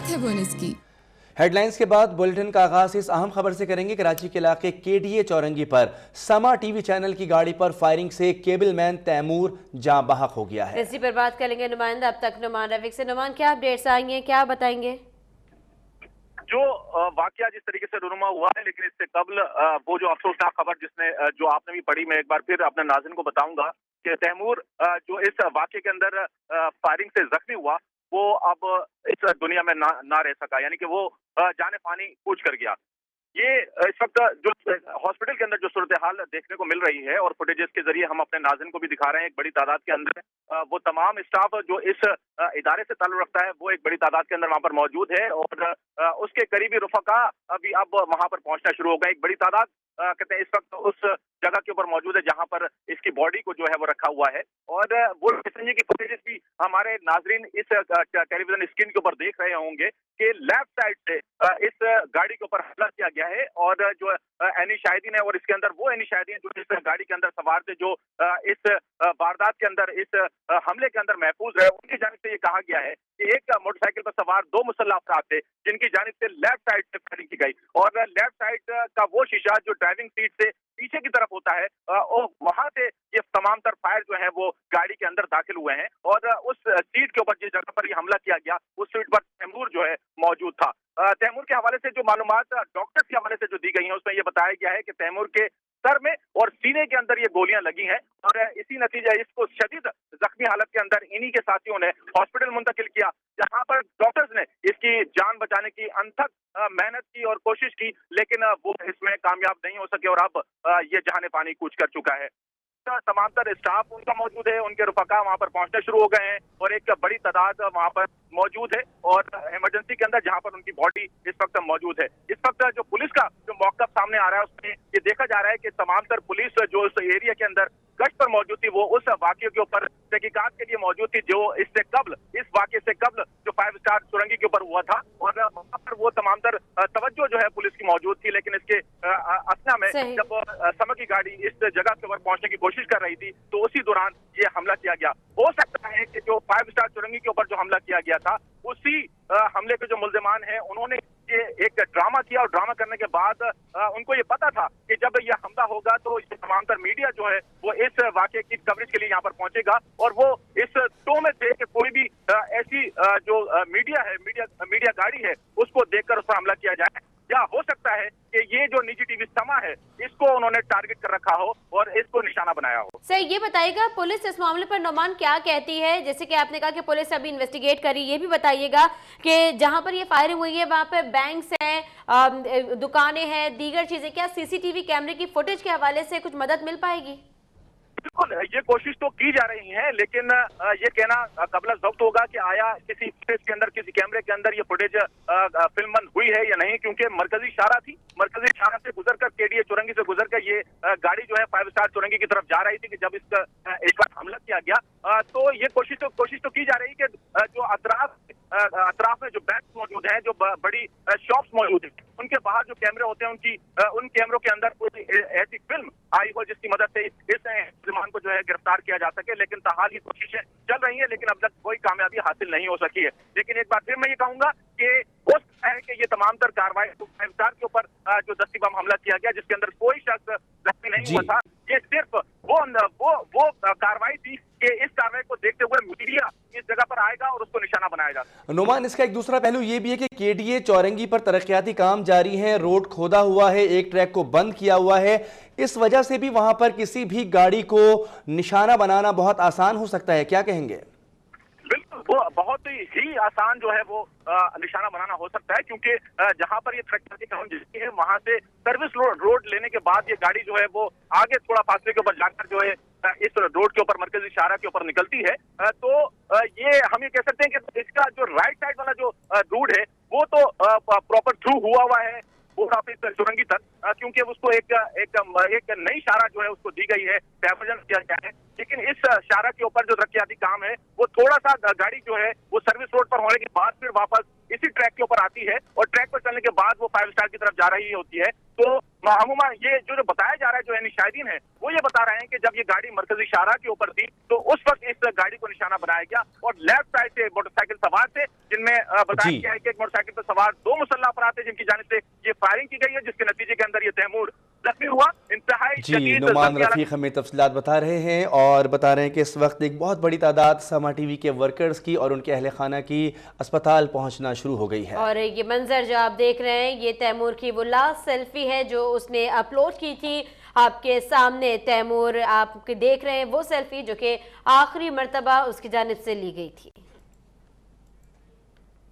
बात है वो की। हेडलाइंस के बाद बुलेटिन का आगाज इस अहम खबर से करेंगे। कराची के इलाके केडीए चौरंगी पर समा टीवी चैनल की गाड़ी पर फायरिंग से केबल मैन तैमूर जाँ बहक हो गया है। इसी पर बात करेंगे नुमाइंदा अब तक नुमान रफीक से। नुमान, क्या अपडेट्स आएंगे, क्या बताएंगे? जो वाकया जिस तरीके से रुनुमा हुआ है, लेकिन इससे कबल वो जो अफसोसनाक खबर जो आपने भी पढ़ी, मैं एक बार फिर अपने नाज़रीन को बताऊंगा कि तैमूर जो इस वाकये के अंदर फायरिंग से जख्मी हुआ, वो अब इस दुनिया में ना रह सका, यानी कि वो जाने पानी कूच कर गया। ये इस वक्त जो हॉस्पिटल के अंदर जो सूरत हाल देखने को मिल रही है और फुटेजेस के जरिए हम अपने नाज़रीन को भी दिखा रहे हैं, एक बड़ी तादाद के अंदर वो तमाम स्टाफ जो इस इदारे से ताल्लुक रखता है वो एक बड़ी तादाद के अंदर वहां पर मौजूद है और उसके करीबी रुफका अभी अब वहां पर पहुंचना शुरू हो गए। एक बड़ी तादाद कहते हैं इस वक्त उस जगह के ऊपर मौजूद है जहां पर इसकी बॉडी को जो है वो रखा हुआ है और वो की फुटेजेस भी हमारे नाजरीन इस टेलीविजन स्क्रीन के ऊपर देख रहे होंगे कि लेफ्ट साइड से इस गाड़ी के ऊपर हमला किया गया है और जो एनी शाहिदीन है और इसके अंदर वो एनी शाहिदीन जो इस गाड़ी के अंदर सवार थे, जो इस वारदात के अंदर इस हमले के अंदर महफूज है, उनकी जानिब से ये कहा गया है कि एक मोटरसाइकिल पर सवार दो मुसल्लह अफराद थे जिनकी जानिब से लेफ्ट साइड से फायरिंग की गई और लेफ्ट साइड का वो शीशा जो ड्राइविंग सीट से पीछे की तरफ होता है वहां से ये तमाम तर फायर जो है वो गाड़ी के अंदर दाखिल हुए हैं और उस सीट के ऊपर जिस जगह पर ये हमला किया गया उस सीट पर तैमूर जो है मौजूद था। तैमूर के हवाले से जो मालूमात डॉक्टर्स के हवाले से जो दी गई हैं उसमें ये बताया गया है कि तैमूर के सर में और सीने के अंदर ये गोलियां लगी हैं और इसी नतीजे इसको शदीद जख्मी हालत के अंदर इन्हीं के साथियों ने हॉस्पिटल मुंतकिल किया, जहां पर डॉक्टर्स ने इसकी जान बचाने की अनथक मेहनत की और कोशिश की, लेकिन वो इसमें कामयाब नहीं हो सके और अब ये जहाने पानी कूच कर चुका है। तमाम तर स्टाफ उनका मौजूद है, उनके रुफका वहां पर पहुंचने शुरू हो गए हैं और एक बड़ी तादाद वहां पर मौजूद है और इमरजेंसी के अंदर जहां पर उनकी बॉडी इस वक्त मौजूद है। इस वक्त जो पुलिस का जो मौक़िफ़ सामने आ रहा है उसमें ये देखा जा रहा है कि तमाम तर पुलिस जो इस एरिया के अंदर गश्त पर मौजूद थी वो उस वाक़ये के ऊपर तहकीकात के लिए मौजूद थी जो इससे कबल इस वाक़ये से कबल जो 5 स्टार सुरंगी के ऊपर हुआ था और वहां पर वो तमाम तर तवज्जो जो है पुलिस की मौजूद थी, लेकिन इसके असना में जब समा की गाड़ी इस जगह के ऊपर पहुंचने की कोशिश कर रही थी तो उसी दौरान ये हमला किया गया। हो सकता है कि जो 5 स्टार सुरंगी के ऊपर जो हमला किया गया था उसी हमले के जो मुल्जिमान हैं उन्होंने ये एक ड्रामा किया और ड्रामा करने के बाद उनको ये पता था कि जब ये हमला होगा तो ये तमाम तर मीडिया जो है वो इस वाकये की कवरेज के लिए यहाँ पर पहुंचेगा और वो इस टो में थे कि कोई भी ऐसी जो मीडिया गाड़ी है उसको देखकर उस पर हमला किया जाए, या हो सकता है कि ये जो निजी टीवी समा है इसको उन्होंने टारगेट कर रखा हो और इसको निशाना बनाया हो। सर, ये बताइएगा पुलिस इस मामले पर नुमान क्या कहती है? जैसे कि आपने कहा कि पुलिस अभी इन्वेस्टिगेट करी, ये भी बताइएगा कि जहां पर ये फायरिंग हुई है वहां पर बैंक्स हैं, दुकानें हैं, दीगर चीजें, क्या सीसीटीवी कैमरे की फुटेज के हवाले से कुछ मदद मिल पाएगी? बिल्कुल, ये कोशिश तो की जा रही है, लेकिन ये कहना कबल ज़ब्त होगा कि आया किसी फुटेज के अंदर, किसी कैमरे के अंदर ये फुटेज फिल्म हुई है या नहीं, क्योंकि मरकजी इशारा थी, मरकजी इशारा से गुजरकर केडीए चौरंगी से गुजरकर ये गाड़ी जो है 5 स्टार चौरंगी की तरफ जा रही थी कि जब इसका एक बार हमला किया गया तो ये कोशिश तो की जा रही है कि जो अतराफ में जो बैंक मौजूद हैं, जो बड़ी शॉप्स मौजूद हैं, उनके बाहर जो कैमरे होते हैं उन कैमरों के अंदर कोई ऐसी फिल्म आई हो जिसकी मदद से इस मुसलमान को जो है गिरफ्तार किया जा सके, लेकिन ताहाल ये कोशिशें चल रही है, लेकिन अब तक कोई कामयाबी हासिल नहीं हो सकी है। लेकिन एक बार फिर मैं ये कहूंगा कि हो सकता है कि ये तमाम तर कार्रवाई 5 स्टार के ऊपर जो दस्ती बम हमला किया गया जिसके अंदर कोई शख्स जख्मी नहीं हुआ था, ये सिर्फ वो कार्रवाई थी कि इस कार्रवाई को देखते हुए मीडिया इस जगह पर आएगा और उसको निशाना बनाया जाता है। नुमान, इसका एक दूसरा पहलू ये भी है कि केडीए चौरंगी पर तरक्याती काम जारी है, रोड खोदा हुआ है, एक ट्रैक को बंद किया हुआ है, इस वजह से भी वहां पर किसी भी गाड़ी को निशाना बनाना बहुत आसान हो सकता है, क्या कहेंगे? बिल्कुल, वो बहुत ही आसान जो है वो निशाना बनाना हो सकता है, क्योंकि जहां पर ये तरक्याती काम जारी है वहां से सर्विस रोड लेने के बाद ये गाड़ी जो है वो आगे थोड़ा फासले के ऊपर जाकर जो है इस रोड के ऊपर मरकजी इशारा के ऊपर निकलती है। तो ये हम ये कह सकते हैं कि इसका जो राइट साइड वाला जो रोड है वो तो प्रॉपर थ्रू हुआ है वो काफी चुरंगी तक, क्योंकि उसको एक नई इशारा जो है उसको दी गई है, डायवर्जन किया गया है, लेकिन इस इशारा के ऊपर जो तरक्याती काम है वो थोड़ा सा गाड़ी जो है वो सर्विस रोड पर होने के बाद फिर वापस इसी ट्रैक के ऊपर आती है और ट्रैक पर चलने के बाद वो 5 स्टार की तरफ जा रही होती है। तो अमूमन ये जो बताया जा रहा है, जो शाहिदीन है वो ये बता रहे हैं कि जब ये गाड़ी मरकजी शाहराह के ऊपर थी तो उस वक्त इस गाड़ी को निशाना बनाया गया और लेफ्ट साइड से मोटरसाइकिल सवार थे, जिनमें बताया गया है कि एक मोटरसाइकिल पर सवार 2 मुसल्लह अफराद थे जिनकी जानिब से ये फायरिंग की गई है, जिसके नतीजे के अंदर ये तैमूर जख्मी हुआ। इंतहाई जी, नुमान रफीक हमें तफसीलात बता रहे हैं और बता रहे हैं कि इस वक्त एक बहुत बड़ी तादाद समा टीवी के वर्कर्स की और उनके अहल खाना की अस्पताल पहुंचना शुरू हो गई है। और ये मंजर जो आप देख रहे हैं ये तैमूर की वो लास्ट सेल्फी है जो उसने अपलोड की थी आपके सामने। तैमूर आप देख रहे हैं वो सेल्फी जो कि आखिरी मर्तबा उसकी जानिब से ली गई थी।